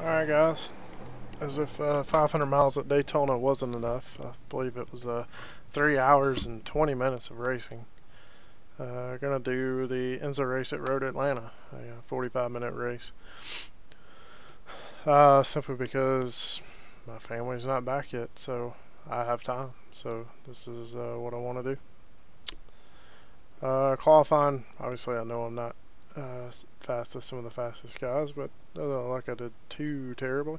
Alright guys, as if 500 miles at Daytona wasn't enough, I believe it was 3 hours and 20 minutes of racing. Gonna do the IMSA race at Road Atlanta, a 45-minute race. Simply because my family's not back yet, so I have time. So this is what I want to do. Qualifying, obviously I know I'm not fast as some of the fastest guys, but doesn't look like I did too terribly.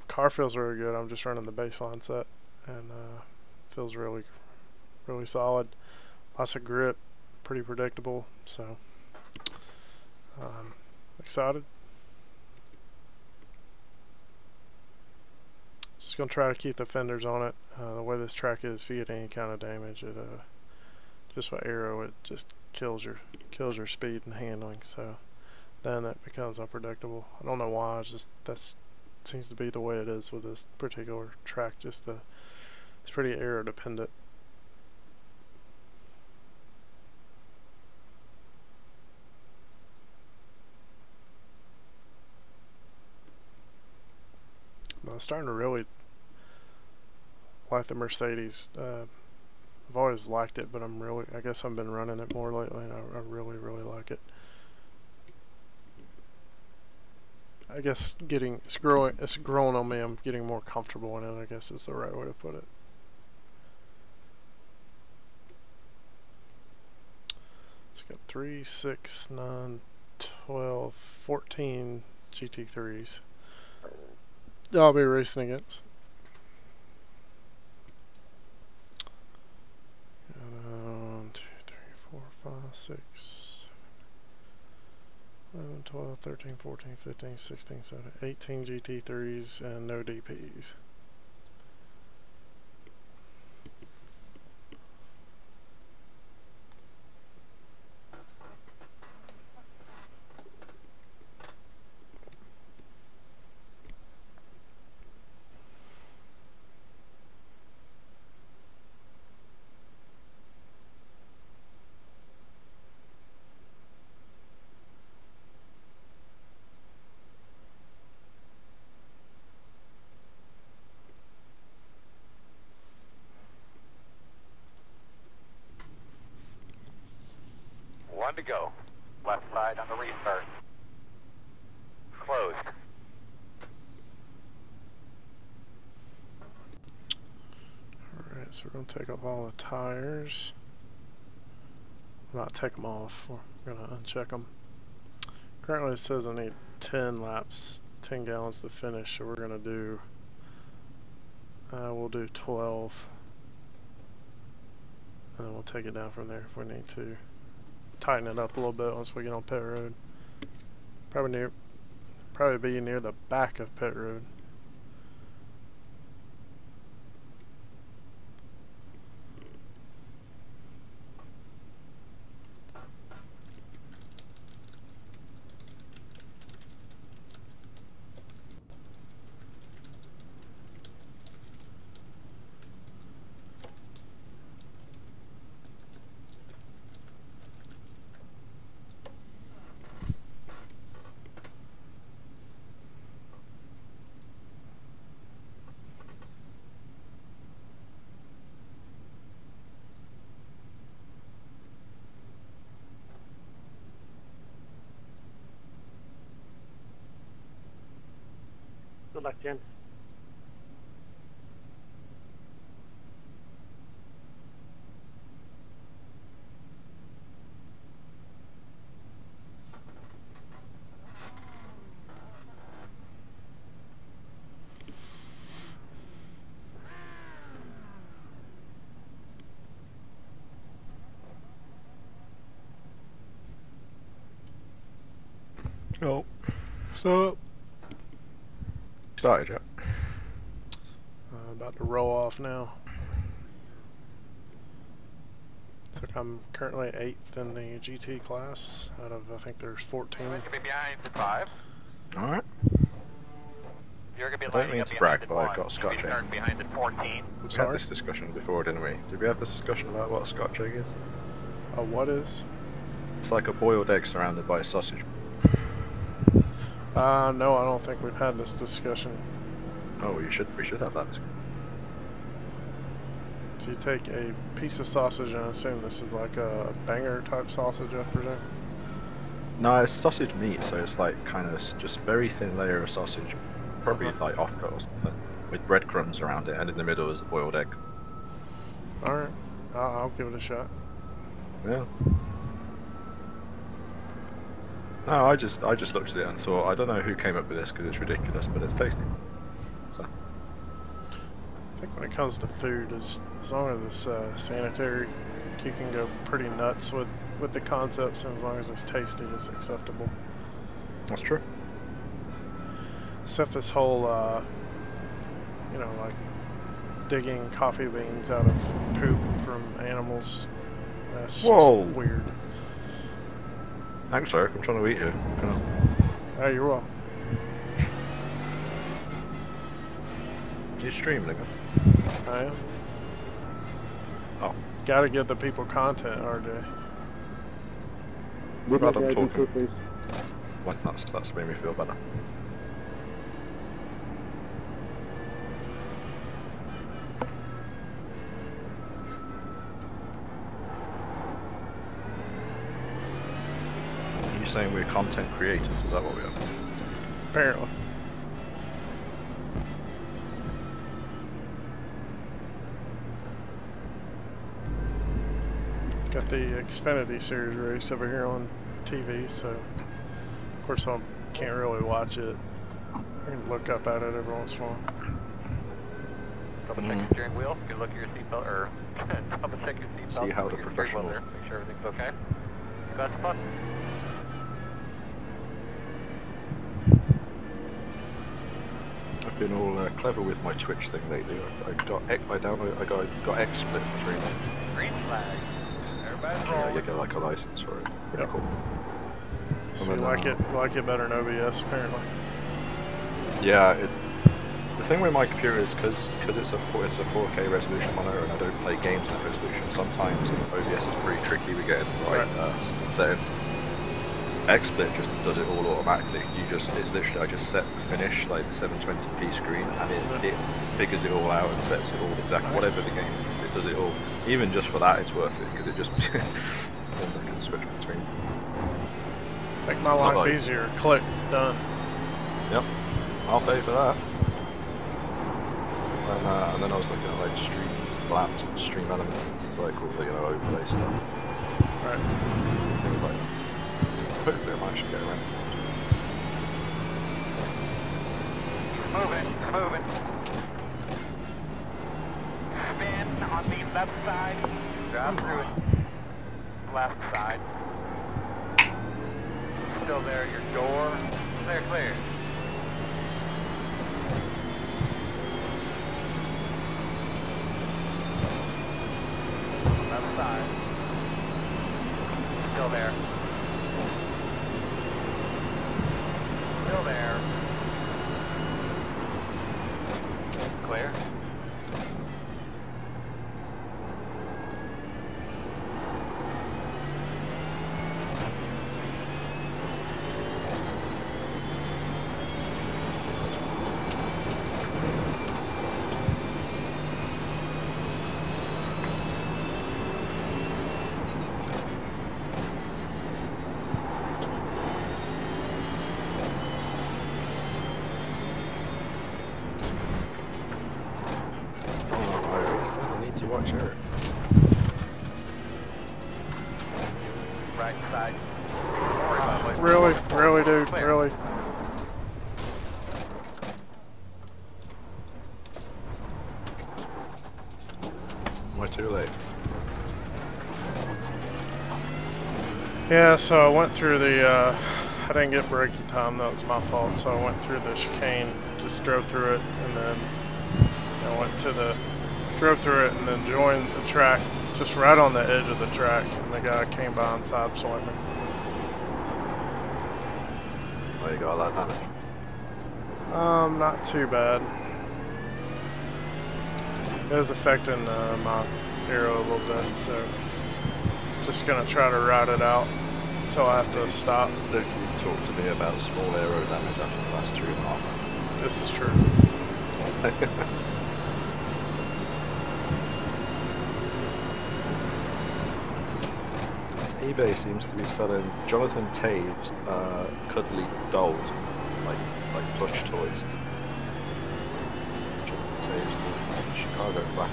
Car feels really good. I'm just running the baseline set, and feels really solid. Lots of grip, pretty predictable. So excited. Just gonna try to keep the fenders on it. The way this track is, if you get any kind of damage, it just by aero, it just kills your speed and handling. So then that becomes unpredictable. I don't know why. It's just that seems to be the way it is with this particular track. It's pretty aero dependent. But I'm starting to really like the Mercedes. I've always liked it, but I guess I've been running it more lately, and I really like it. I guess it's growing on me. I'm getting more comfortable in it, I guess is the right way to put it. It's got 3, 6, 9, 12, 14 GT3s that I'll be racing against. 1, 2, 3, 4, 5, 6, 11, 12, 13, 14, 15, 16, 17, 18 GT3s and no DPs. One to go. Left side on the restart. Closed. Alright, so we're going to take off all the tires. Not take them off, we're going to uncheck them. Currently it says I need 10 laps, 10 gallons to finish, so we're going to do, we'll do 12. And then we'll take it down from there if we need to. Tighten it up a little bit once we get on pit road. Probably be near the back of pit road. Good luck, Jen. Oh, so started yet? About to roll off now. So I'm currently 8th in the GT class out of, I think there's 14. You're going to be behind at 5. Alright. You're going to be I don't lining mean up to behind brag, at but 1. I got Scotch egg. Start behind at 14. I'm We had sorry? this discussion before, didn't we? Did we have this discussion about what a Scotch egg is? What is? It's like a boiled egg surrounded by sausage. No, I don't think we've had this discussion. Oh, we should have that. So you take a piece of sausage, and I assume this is like a banger type sausage, I presume? No, it's sausage meat, so it's like kind of just very thin layer of sausage, probably like offcut or something, with breadcrumbs around it, and in the middle is a boiled egg. Alright, I'll give it a shot. Yeah. No, I just looked at it and thought, I don't know who came up with this because it's ridiculous, but it's tasty. So. I think when it comes to food, as long as it's sanitary, you can go pretty nuts with the concepts, and as long as it's tasty, it's acceptable. That's true. Except this whole, you know, like digging coffee beans out of poop from animals. That's Whoa. just weird. Thanks, Eric. I'm trying to eat you. Oh, you're welcome. You streaming again? I am. Oh. Gotta give the people content, RJ. I'm glad I'm talking. Well, that's made me feel better. Are you saying we're content creators? Is that what we are? Apparently. Got the Xfinity Series race over here on TV, so of course I can't really watch it. I can look up at it every once in a while. Double check your steering wheel. You look at your seatbelt, or double check your seatbelt. See how look the at your steering professional- wheel there, make sure everything's okay. You got the button. I've been all clever with my Twitch thing lately. I got XSplit for 3 months. Green flag. Everybody's Yeah, rolling. you get like a license for it. Pretty Yep. cool. So And you then, like it better than OBS, apparently. Yeah, the thing with my computer is because it's a 4K resolution monitor and I don't play games in that resolution. Sometimes OBS is pretty tricky with getting the right settings. XSplit just does it all automatically. It's literally I just set finish like the 720p screen and it figures it all out and sets it all exactly whatever the game. It does it all. Even just for that, it's worth it because it just means I can switch between. Make my life like- easier. Click. Done. Yep, I'll pay for that. And then I was looking at like Streamlabs and Stream Element, like all the overlay stuff. Right. Things like that. Hopefully I might actually get around. Moving. Spin on the left side. Drive through it. Left side. Still there, your door. Clear. Left side. Still there. Still there. Clear. I need to watch Eric. Right side. Worry about it. Really, dude. Clear. Really. Am I too late? Yeah, so I went through the, I didn't get braking time, that was my fault, so I went through the chicane, just drove through it, and then I drove through it, and then joined the track, just right on the edge of the track, and the guy came by and sideswiped me. Oh, you got a lot of damage. Not too bad. It was affecting my aero a little bit, so just gonna try to ride it out. until I have to stop. Look, you talked to me about small aero damage after the last 3.5 hours. This is true. eBay seems to be selling Jonathan Taves cuddly dolls, like plush toys. Jonathan Taves, the Chicago Black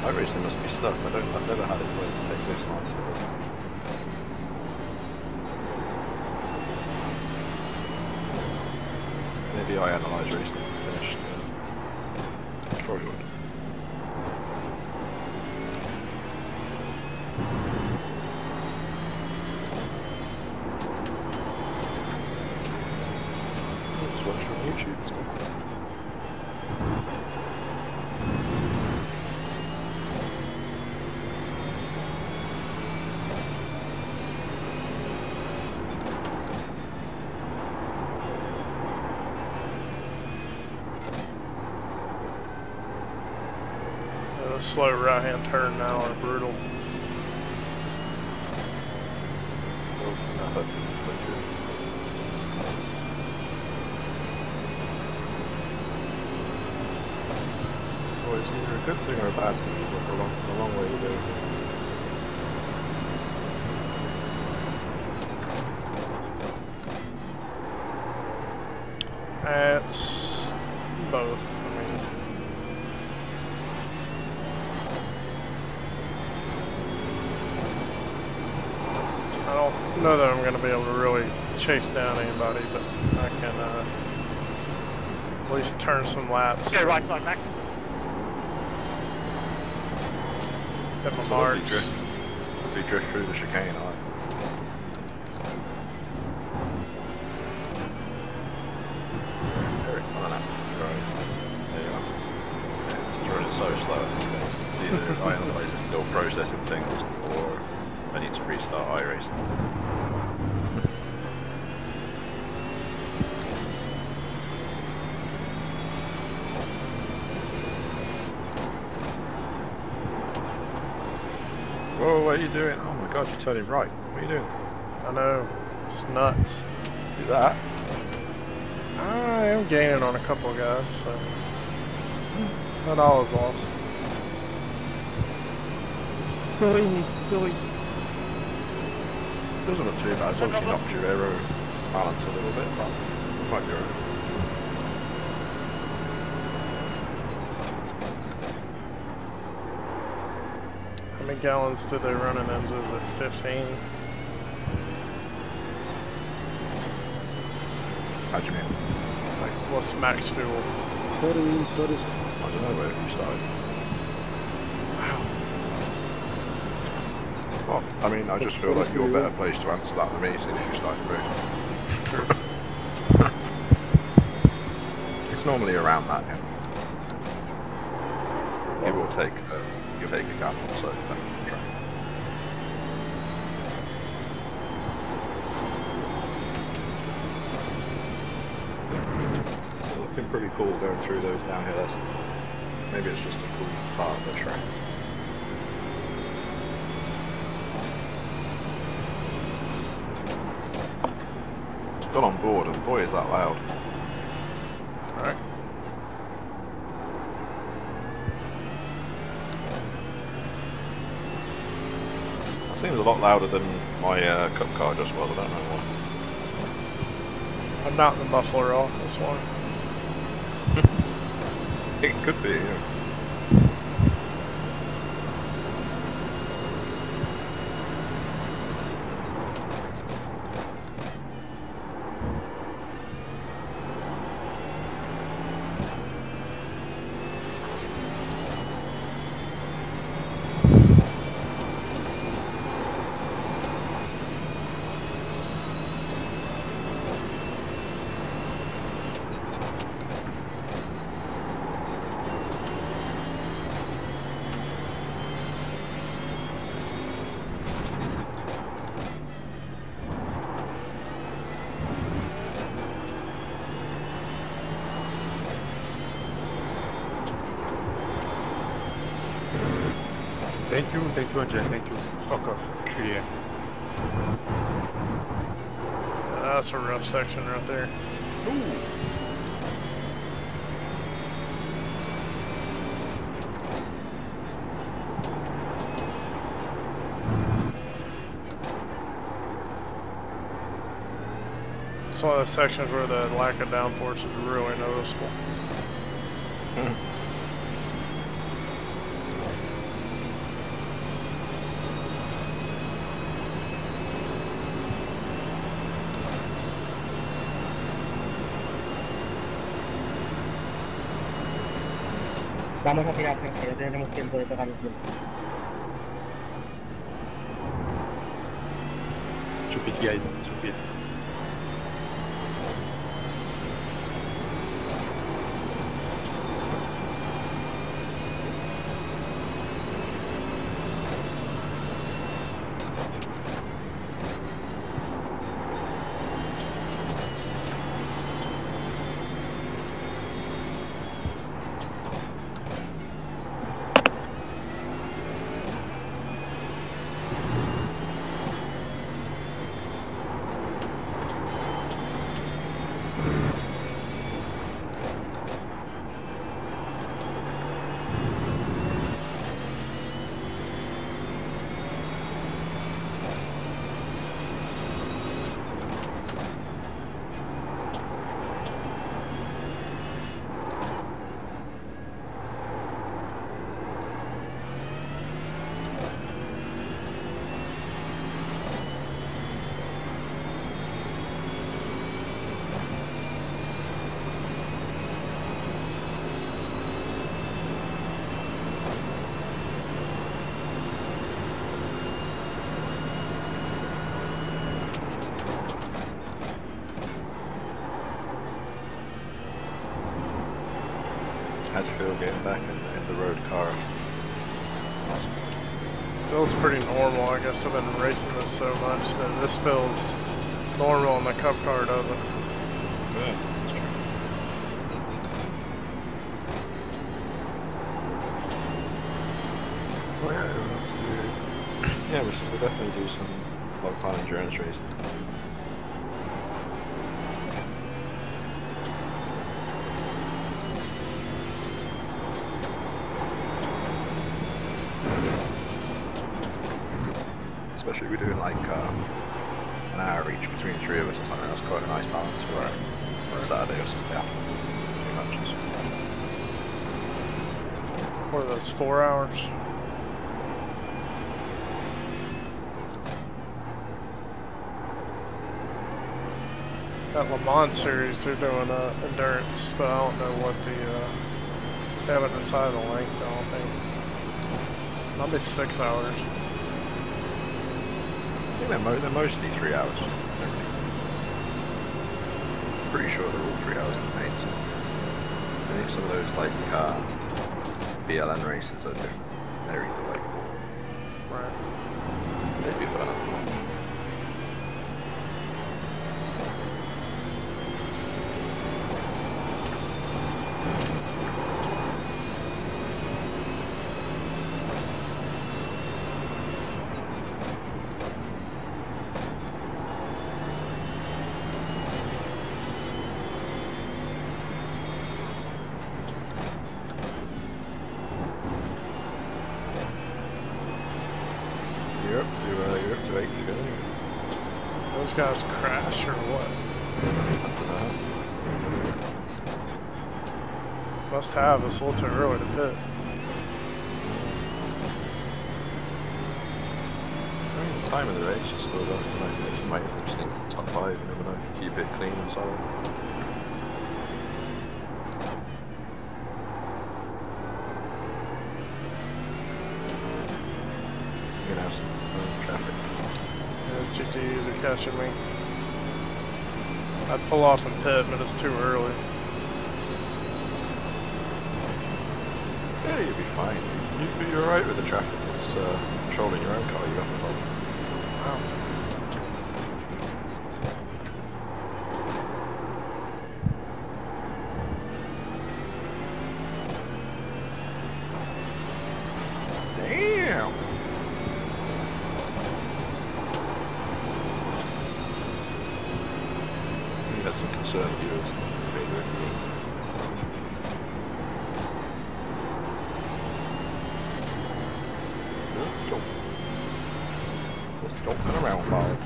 iRacing must be stuck. I've never had it where to take this nice. Maybe I analyse racing finished. Probably would. Just watch on YouTube and stuff. The slow right-hand turn now are brutal. Well, it's either a good thing or a bad thing. We've got a long way to go. It's both. I mean, I don't know that I'm going to be able to really chase down anybody, but I can at least turn some laps. Okay, right side back. Hit my It's a lovely marks. drift through the chicane, I like. So slow. It's either I'm still processing things or I need to restart iRacing. Whoa, what are you doing? Oh my god, you're turning right. What are you doing? I know. It's nuts. Do that. I am gaining on a couple of guys, so not all is lost. Silly. Doesn't look too bad. It's obviously knocked your aero balance a little bit, but it might be alright. How many gallons did they run in IMSA? Is it 15? How do you mean? Like, what's max fuel? 30. I don't know where you started. Wow. Well, I mean, I just feel like you're a better place to answer that than me, seeing as you started the race. It's normally around that, yeah. It will take a gap or so back on the track. It's looking pretty cool going through those downhills. Maybe it's just a cool part of the track. Got on board and boy is that loud. Alright. That seems a lot louder than my cup car just was, I don't know why. I'm not in the muffler off this one. It could be, yeah. thank you, Angel, thank you. Okay, clear. That's a rough section right there. Ooh. It's one of the sections where the lack of downforce is really noticeable. Vamos a tirar, que ya tenemos tiempo de pegar el tiempo. Chupiti ahí, chupiti. How'd you feel getting back in the road car? Feels pretty normal. I guess I've been racing this so much that this feels normal and the cup car doesn't. Yeah, that's true. Oh yeah, we'll definitely do some log time endurance racing. Especially if we're doing like an hour each between three of us or something. That's quite a nice balance for Saturday or something. Yeah, pretty much. What are those, 4 hours? That Le Mans series, they're doing endurance, but I don't know what the, they haven't decided the length, I don't think. Might be 6 hours. I think they're mostly 3 hours. Pretty sure they're all 3 hours in the main. So I think some of those like VLN races are different. They're either like maybe fun. You're up to 8 to go. Those guys crash or what? Must have, it's a little too early to pit. I mean, the time of the race is still up. You might sneak top 5, you never know. Keep it clean and solid. You're gonna have some traffic. Yeah, GTEs are catching me. I'd pull off and pit, but it's too early. Yeah, you'll be fine. You're alright with the traffic. It's controlling your own car. You have the problem. Wow. Damn! concerned viewers. Just don't around, Bob.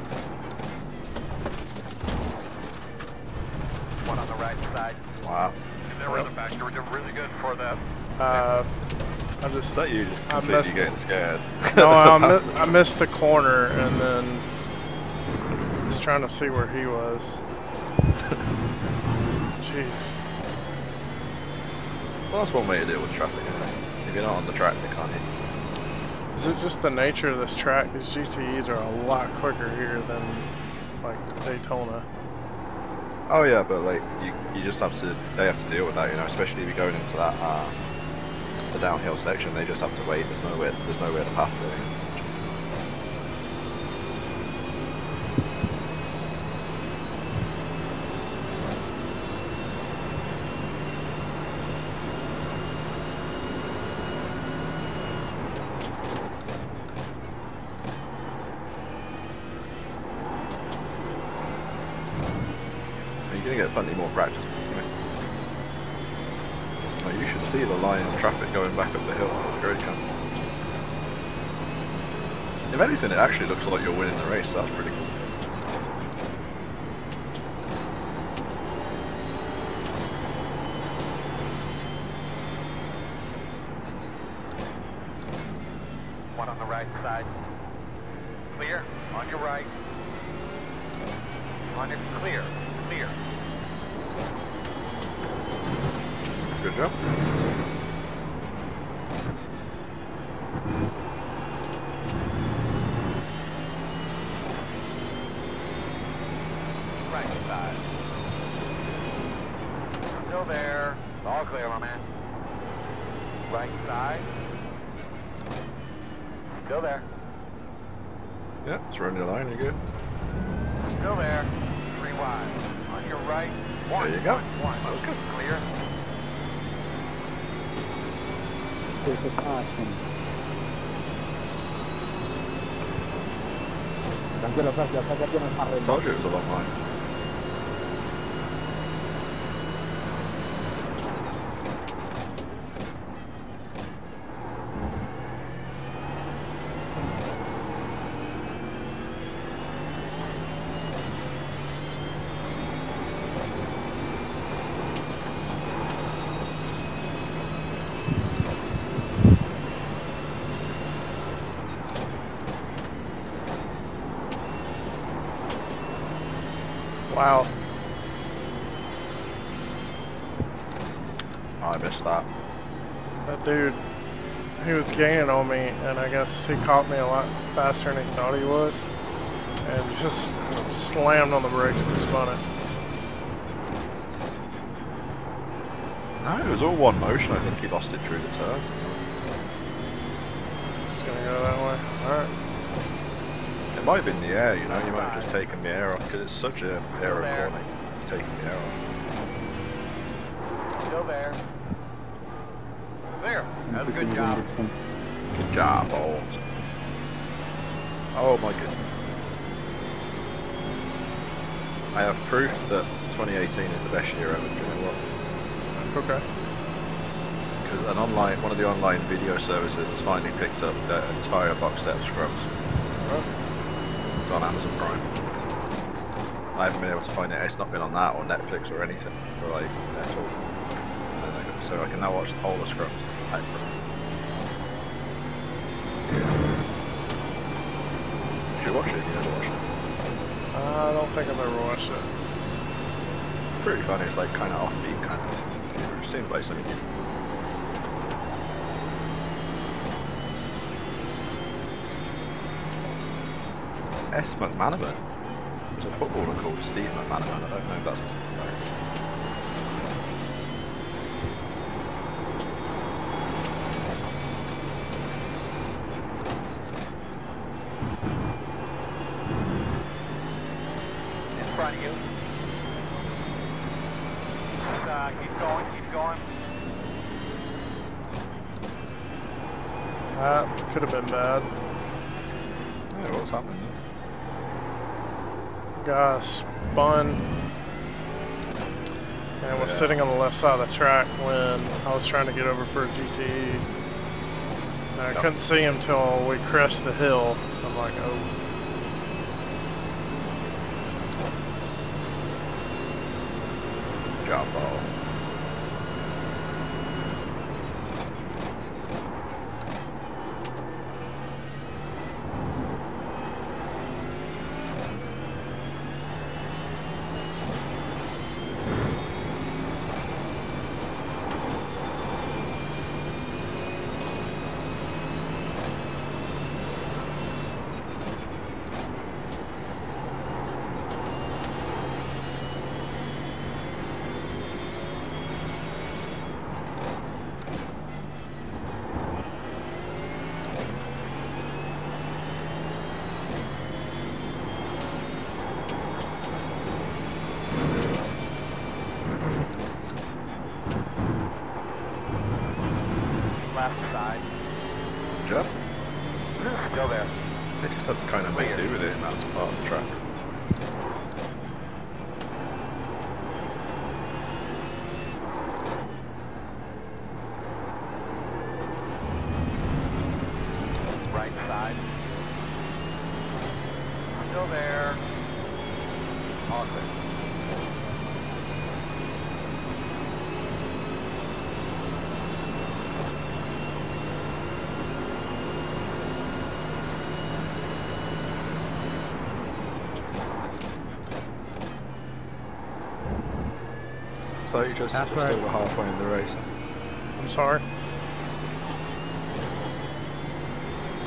One on the right side. Wow. They were in the back. You were doing really good for that. I just Is that you just completely getting scared? No, I missed the corner and then just trying to see where he was. Jeez. Well, that's one way to deal with traffic, isn't it? If you're not on the track, they can't hit you. Is it just the nature of this track? These GTEs are a lot quicker here than like Daytona. Oh yeah, but like you just have to, they have to deal with that, you know, especially if you're going into that the downhill section. They just have to wait. There's nowhere to pass there. You're going to get plenty more practice. Well, you should see the line of traffic going back up the hill. Great jump. If anything, it actually looks like you're winning the race. That's pretty cool. One on the right side. Clear. On your right. On your clear. Clear. Good job. Right side. Still there. All clear, my man. Right side. Still there. Yeah, it's running the line. You're good. Still there. 3 wide. On your right. One. There you go. One. That was good. Clear. There's a caution. Tranquilo, Sergio, sé que tienes más ritmo. Told you it was a long line. Wow. Oh, I missed that. That dude, he was gaining on me, and I guess he caught me a lot faster than he thought he was, and just slammed on the brakes and spun it. No, it was all one motion. I think he lost it through the turn. Just gonna go that way. Alright. It might have been the air, you know. You might have just taken the air off because it's such a aero corner. It's taking the air off. Still there. There. That was a good job. Good job, balls. Oh my goodness. I have proof that 2018 is the best year ever. Do you know what? Okay. Because one of the online video services has finally picked up the entire box set of Scrubs. Oh. It's on Amazon Prime. I haven't been able to find it. It's not been on that or Netflix or anything for like at all. So I can now watch the whole of Scrubs. Did you watch it? You never watched it? I don't think I've ever watched it. Pretty funny. It's like kind of offbeat, kind of. It seems like something you. S. McManaman. There's a footballer called Steve McManaman. I don't know if that's his name. In front of you. Keep going, keep going. That could have been bad. Yeah, what's happening? Guy spun and was sitting on the left side of the track when I was trying to get over for a GTE. And I couldn't see him till we crest the hill. I'm like, oh. Jump ball. Left side. Jeff? Still there. They just had to kind of make do with it in that part of the track. Right side. Still there. All clear. So you're just That's right. over halfway in the race. I'm sorry.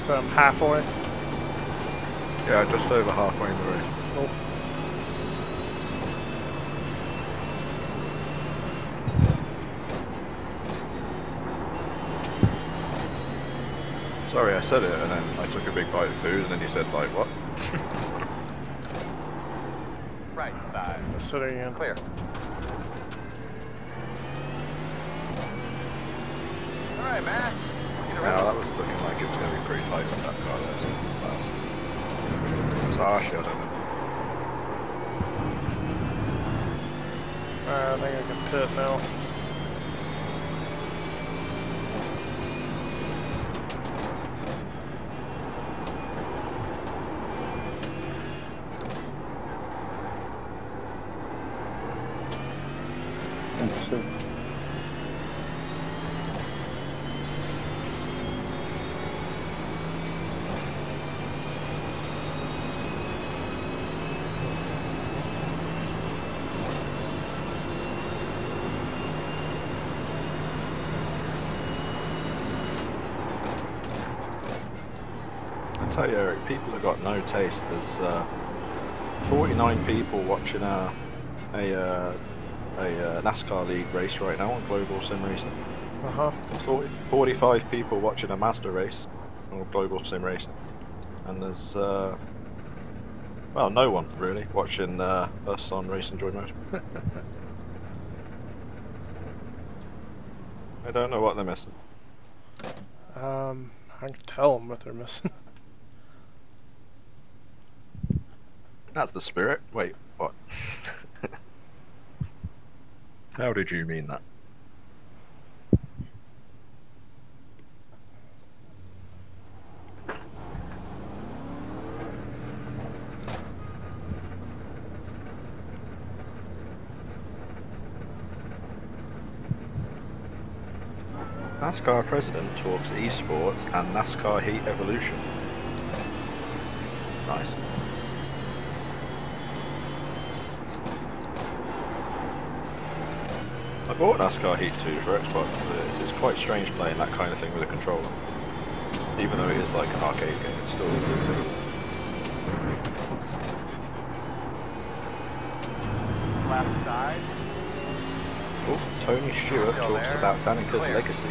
So I'm halfway. Yeah, just over halfway in the race. Oh. Sorry, I said it and then I took a big bite of food and then you said like, what? Right side. Let's sit again. Clear. Alright, man. Yeah, that was looking like it was going to be pretty tight with that car there. So, it's harsh, I don't know. Alright, I think I can pit now. I tell you, Eric, people have got no taste. There's 49 people watching a NASCAR League race right now on Global Sim Racing. 45 people watching a Mazda race on Global Sim Racing, and there's well, no one really watching us on Racing Joy Motor. I don't know what they're missing. I can tell them what they're missing. That's the spirit. Wait, what? How did you mean that? NASCAR president talks esports and NASCAR Heat Evolution. Nice. I bought NASCAR Heat 2 for Xbox, but it's quite strange playing that kind of thing with a controller. Even though it is like an arcade game, it's still really cool. Left side. Oh, Tony Stewart Still talks there. about Danica's Clear. legacy.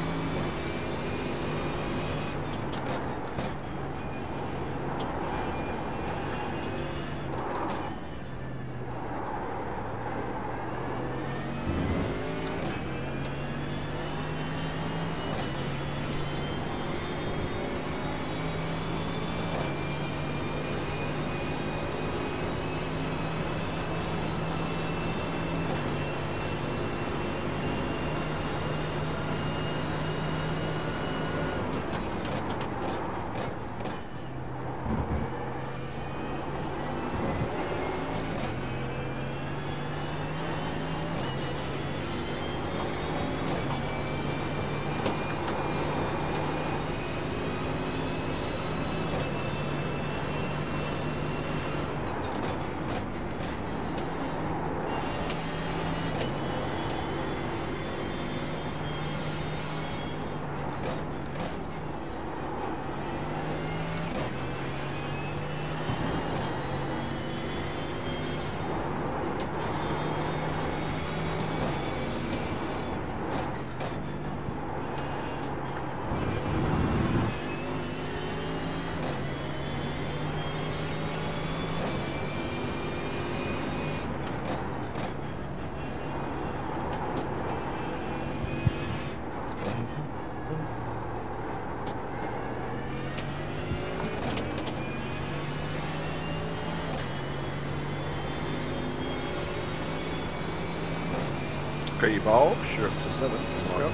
3 bulbs, you're up to 7. Yep.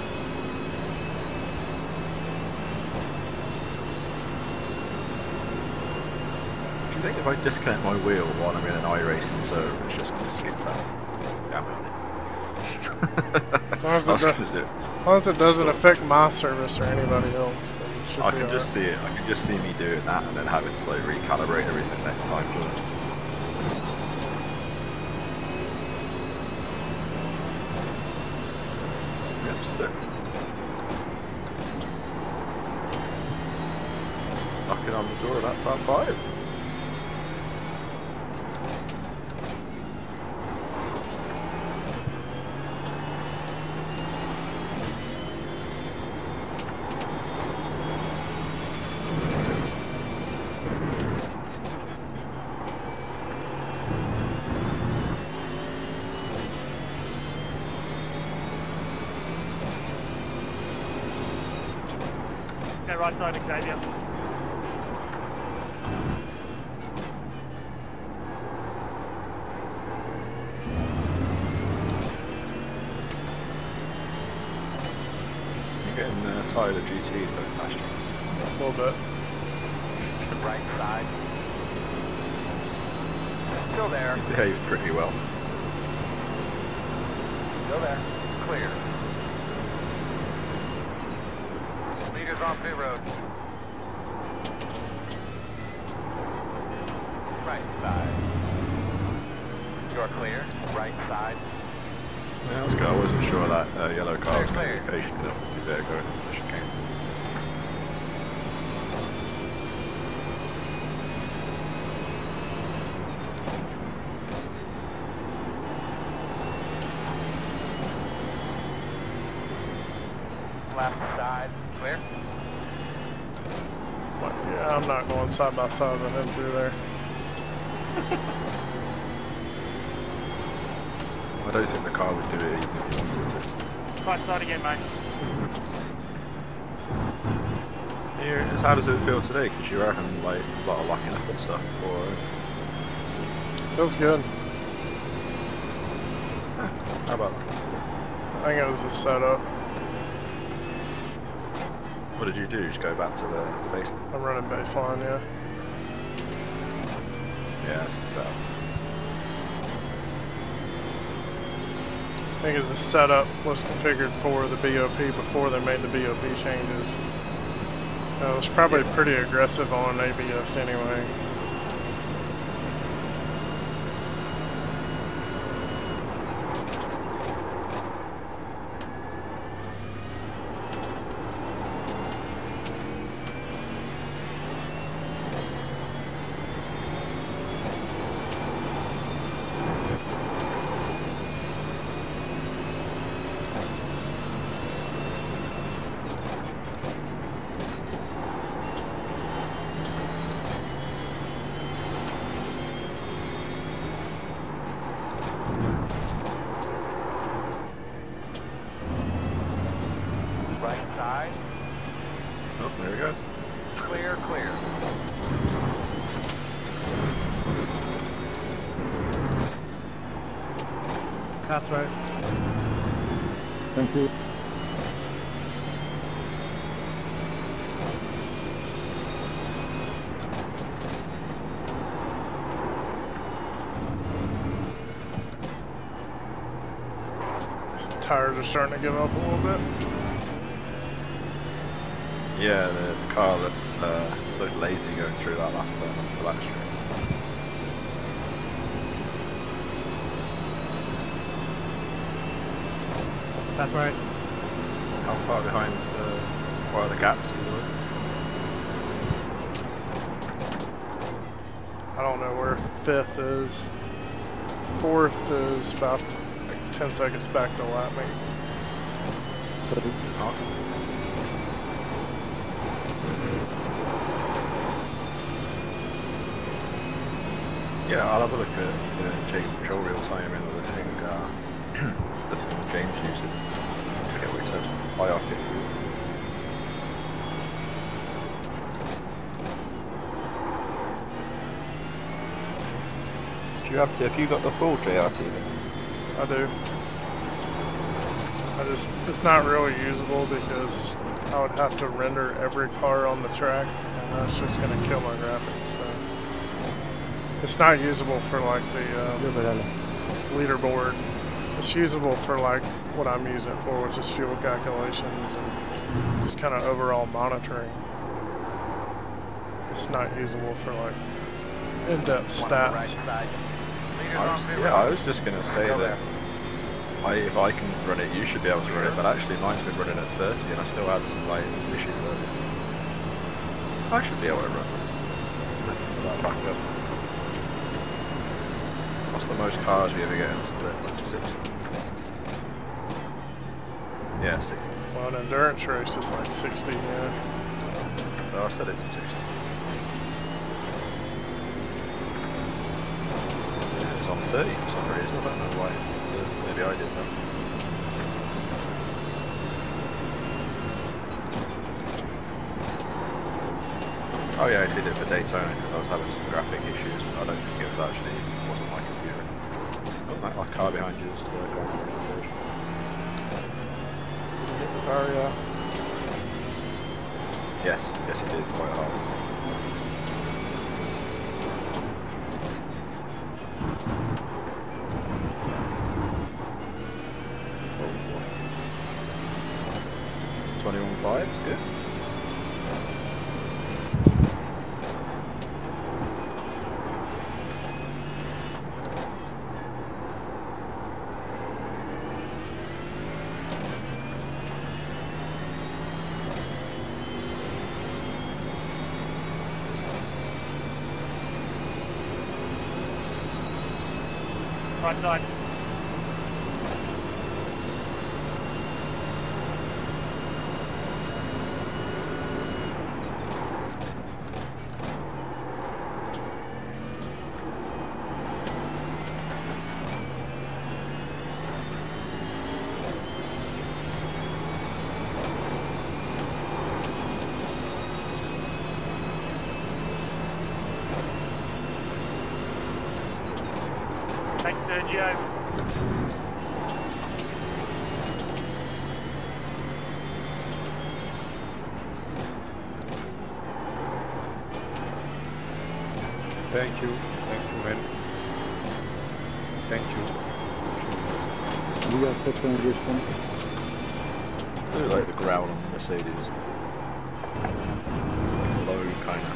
Do you think if I disconnect my wheel while I'm in an iRacing server, it's just going to skits out? Damn it. As long as, as long as it doesn't affect my service or anybody else, then it should I be can just alright. see it. I can just see me doing that and then having to like recalibrate everything next time. Yep, stick. Knocking on the door of that top 5. Okay, right side, Xavier. You're getting tired of GTs though, Ashton. A little bit. Right side. Still there. You behave pretty well. Still there. Clear. Leaders on pit road. Right side. You're clear. Right side. Yeah, let's go. I wasn't sure that yellow car was Clear, going to be patient enough to be there going as she came. Left side. Clear. But yeah, I'm not going side by side with him through there. I don't think the car would do it even if you wanted to. Right side again, mate. How does it feel today? Because you're having like a lot of locking up and stuff. Or Feels good. how about that? I think it was a setup. What did you do? Just go back to the base? I'm running baseline, yeah. Yeah, that's the setup. I think as the setup was configured for the BOP before they made the BOP changes. It was probably pretty aggressive on ABS anyway. Right side. Oh, there we go. Clear, clear. That's right. Thank you. His tires are starting to give up a little bit. Yeah, the car that looked lazy going through that last turn on the back straight. That's right. How far behind what are the gaps in the way? I don't know where 5th is. 4th is about like 10 seconds back to lap me. Yeah, I'll have a look at the James control real time in the thing, the thing James uses. I forget what he said. IRC. Do you have you got the full JRT then? I do. It's not really usable because I would have to render every car on the track, and that's just going to kill my graphics. So it's not usable for like the leaderboard. It's usable for like what I'm using it for, which is fuel calculations and just kind of overall monitoring. It's not usable for like in-depth stats. I was just going to say that if I can run it, you should be able to run it, but actually mine's been running at 30 and I still had some like issues with it. I should be able to run that back up. What's the most cars we ever get in a split? Like 60? Yeah, 60. Well, an endurance race is like 60, yeah. So I said it to 60. Yeah, it's on 30 for some reason, I don't know why. Maybe I did that. Oh yeah, I did it for Daytona because I was having some graphic issues. I don't think it was actually, it wasn't my computer. Oh, that car behind you is still going on the bridge. Hit the car, yeah. Yes, yes he did, quite hard. Oh, 21.5 is good. Right side. Thanks, Sergio. Thank you, man. Thank you. We are taking this one. I really like the growl on the Mercedes. Low, kind of.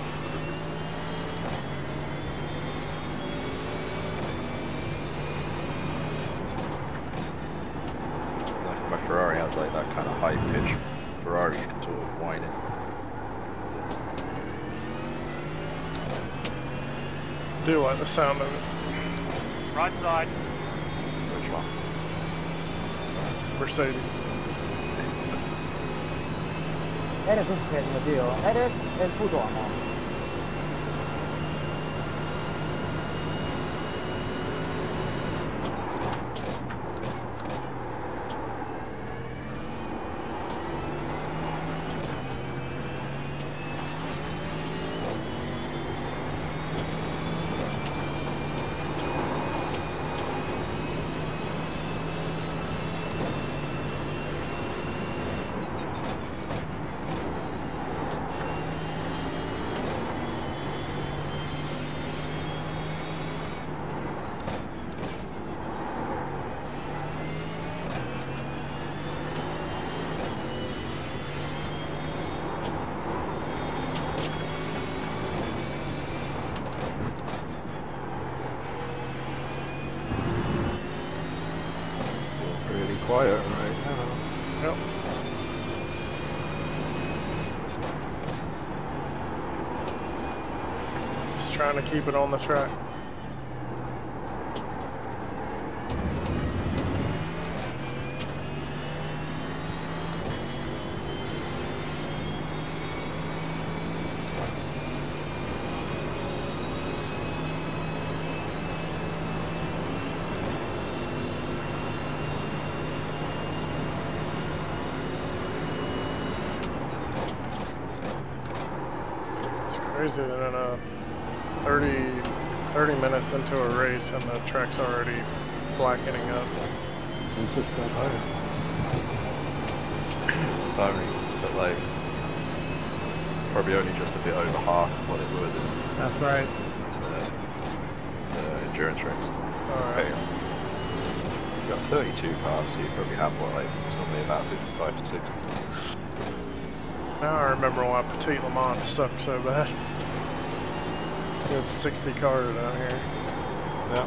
Like my Ferrari has like that kind of high pitch Ferrari sort of whining. I do like the sound of it. Right side. Which one? Mercedes. Eres un genio, tío. Eres el puto amo. Quiet right now. Yep. Just trying to keep it on the track. Crazy that in a 30 minutes into a race and the track's already blackening up. But like, probably only just a bit over half of what it would in That's right. the endurance race. Alright. Okay. You've got 32 cars, so you probably have what, like, it's normally about 55 to 60. Now I remember why Petit Le Mans sucked so bad. They had 60 cars down here. Yeah.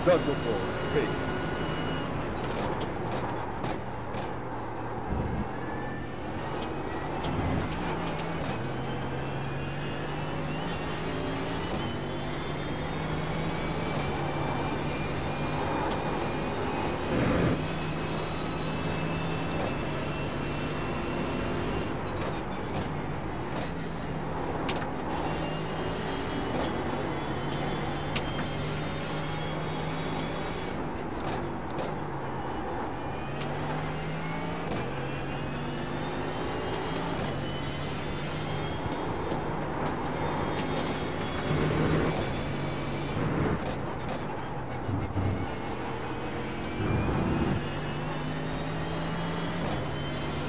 Double ball, big.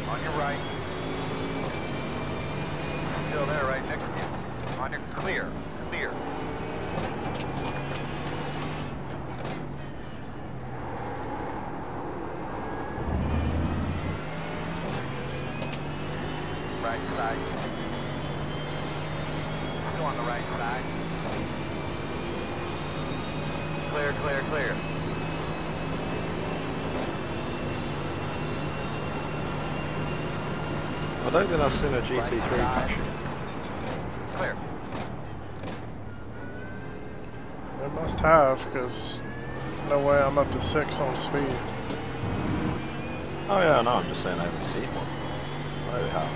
On your right. Still there, right next to you. On your clear. Clear. Right side. Still on the right side. Clear, clear, clear. I don't think I've seen a GT3 crash yet. Clear. They must have, because no way I'm up to 6 on speed. Oh yeah, no, I'm just saying I haven't seen one. I really have.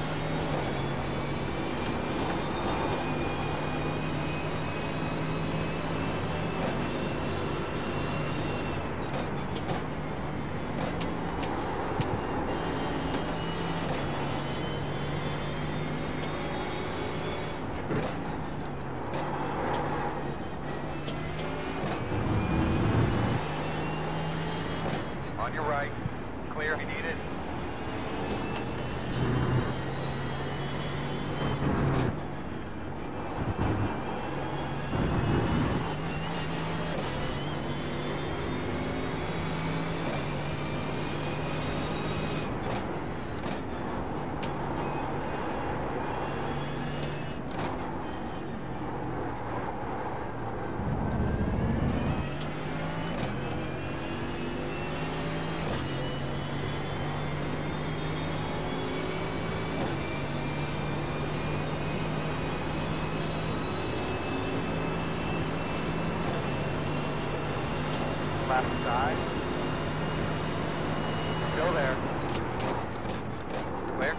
On your right. Clear if you need it. Left side. Still there. Clear.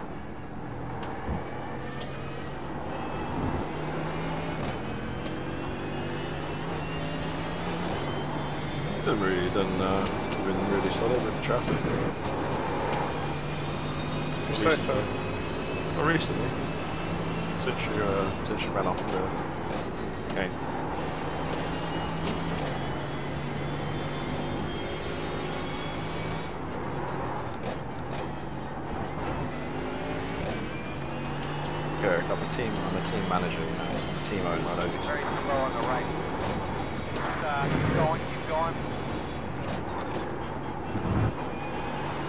Been really solid with the traffic. You say so. Well, recently. Since you ran off the game. Eric, I'm a team manager, you know, I'm a team owner, I know these. Very slow on the right. Keep going, keep going.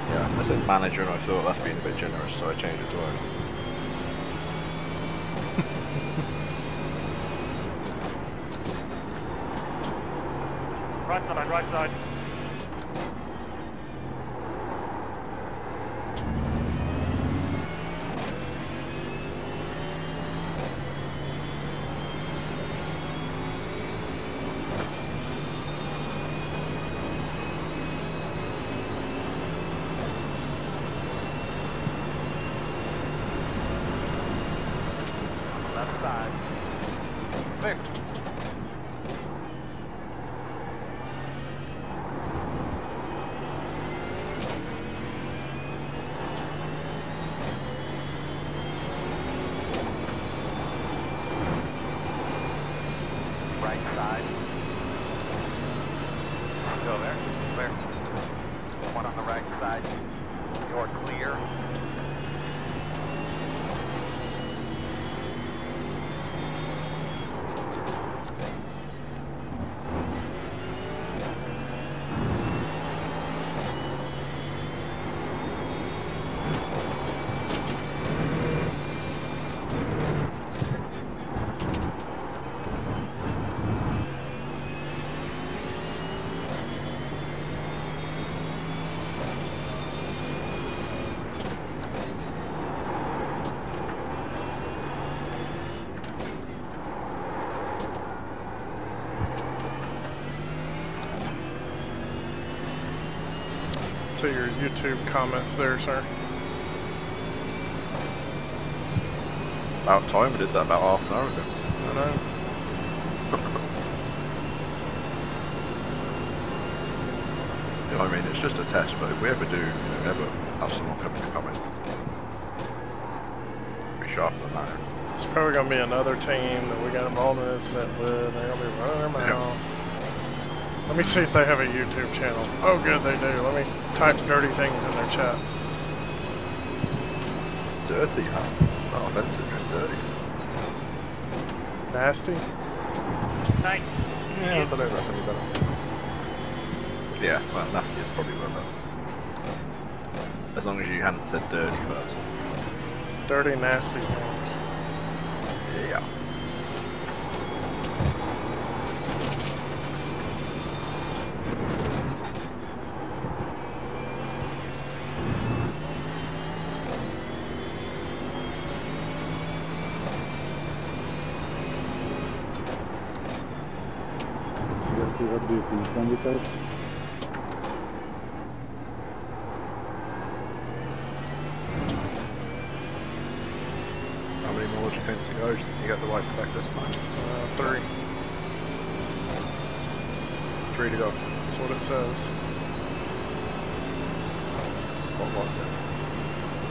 Yeah, I said manager and I thought that's being a bit generous, so I changed it to owner. Right side, right side. right side. You're clear. See your YouTube comments there, sir. About time we did that about half an hour ago. I know. You know what I mean? It's just a test, but if we ever do, you know, ever have someone coming to comment, be sharper than that. It's probably going to be another team that we got involved in an incident with. They're going to be running their mouth. Let me see if they have a YouTube channel. Oh, good, they do. Let me type dirty things in their chat. Dirty, huh? Not offensive, just dirty. Nasty? Nice. Yeah, I don't know if that's any better. Yeah, well, nasty is probably well better. As long as you hadn't said dirty first. Dirty, nasty things. Yeah. What do you think? Can we tell? How many more do you think to go? Do you think you get the right back this time? 3. 3 to go. That's what it says. What was it?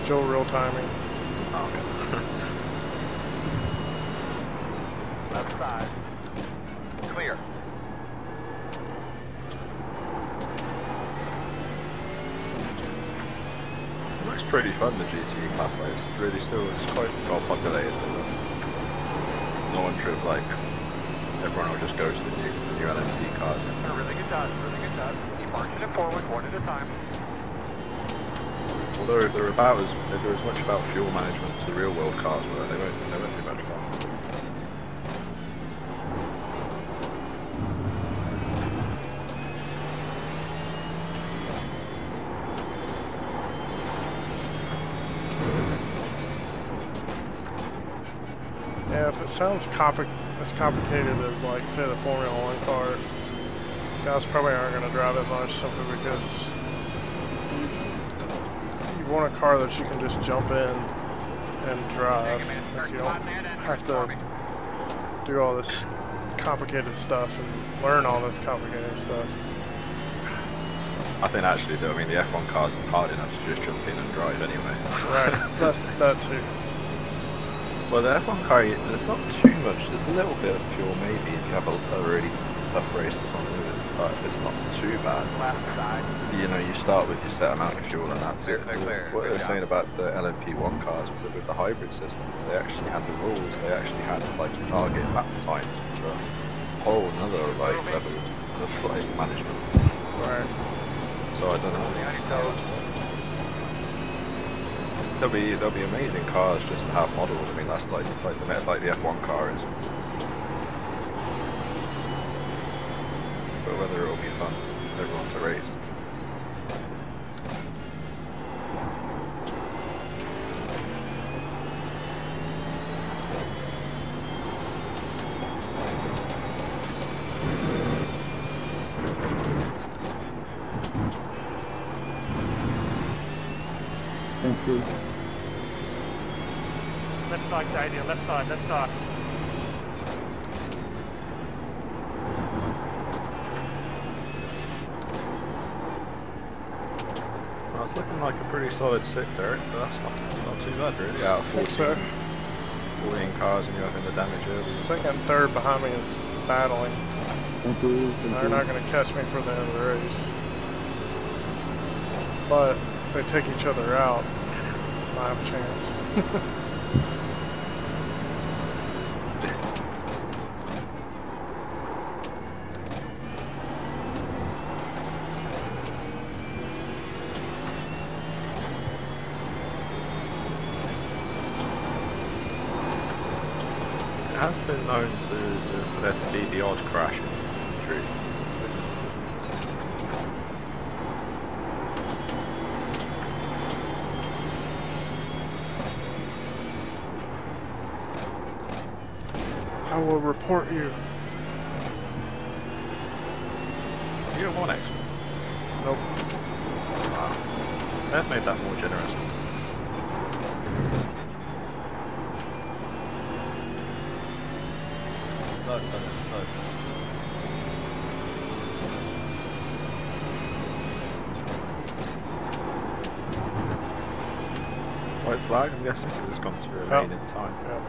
Joe real timing. Oh, okay. Left side. Clear. Looks pretty fun, the GTE class. Like, it's really still, it's quite well populated. No one should have, like, everyone will just go to the new LMP cars. Really good job, really good job. Keep marching it forward, one at a time. Although if they're as much about fuel management as the real world cars were, they won't be much fun. Yeah, if it sounds as complicated as, like, say, the Formula 1 car, guys probably aren't going to drive it much simply because you want a car that you can just jump in and drive. Like, you don't have to do all this complicated stuff and learn all this complicated stuff. I think actually, though, I mean, the F1 cars are hard enough to just jump in and drive anyway. Right, that too. Well, the F1 car, there's not too much. There's a little bit of fuel maybe if you have a really tough race that's on the limit, but it's not too bad. Left side. You know, you start with your set amount of fuel and that's it. Clear. What they were saying about the LMP1 cars was that with the hybrid systems, they actually had the rules. They actually had like target lap times for a whole another like level of like management. Right. So I don't know. There'll be amazing cars just to have models. I mean, that's like the F1 car is. But whether it'll be fun, everyone to race. Thank you. Left side, Daniel, left side, left side. Well, it's looking like a pretty solid sixth, Eric, but that's not too bad really. Out of 14, So, 14 cars and you're having the damages. second and third behind me is battling. Thank you. Thank They're you. not going to catch me for the end of the race. But if they take each other out, I have a chance. It has been known for there to be the odd crash in the tree. I will report you. You get 1 extra. Nope. Wow. That made that more generous. White flag, I'm guessing, because it's gone to remain in time. Yep.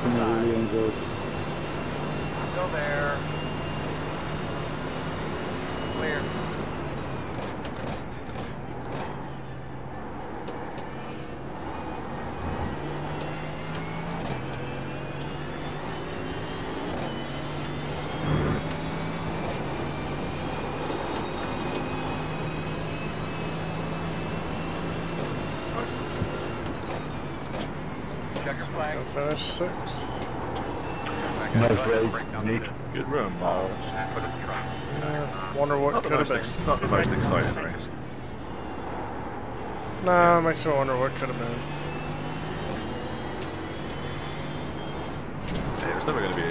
Really enjoyed. Still there. Clear. Check your flag. I finished 6th. Nice race, Nick. Good run, Miles. Wonder what Not the, could have most been. not the most exciting race. Nah, makes me wonder what could have been. Yeah, it's never going to be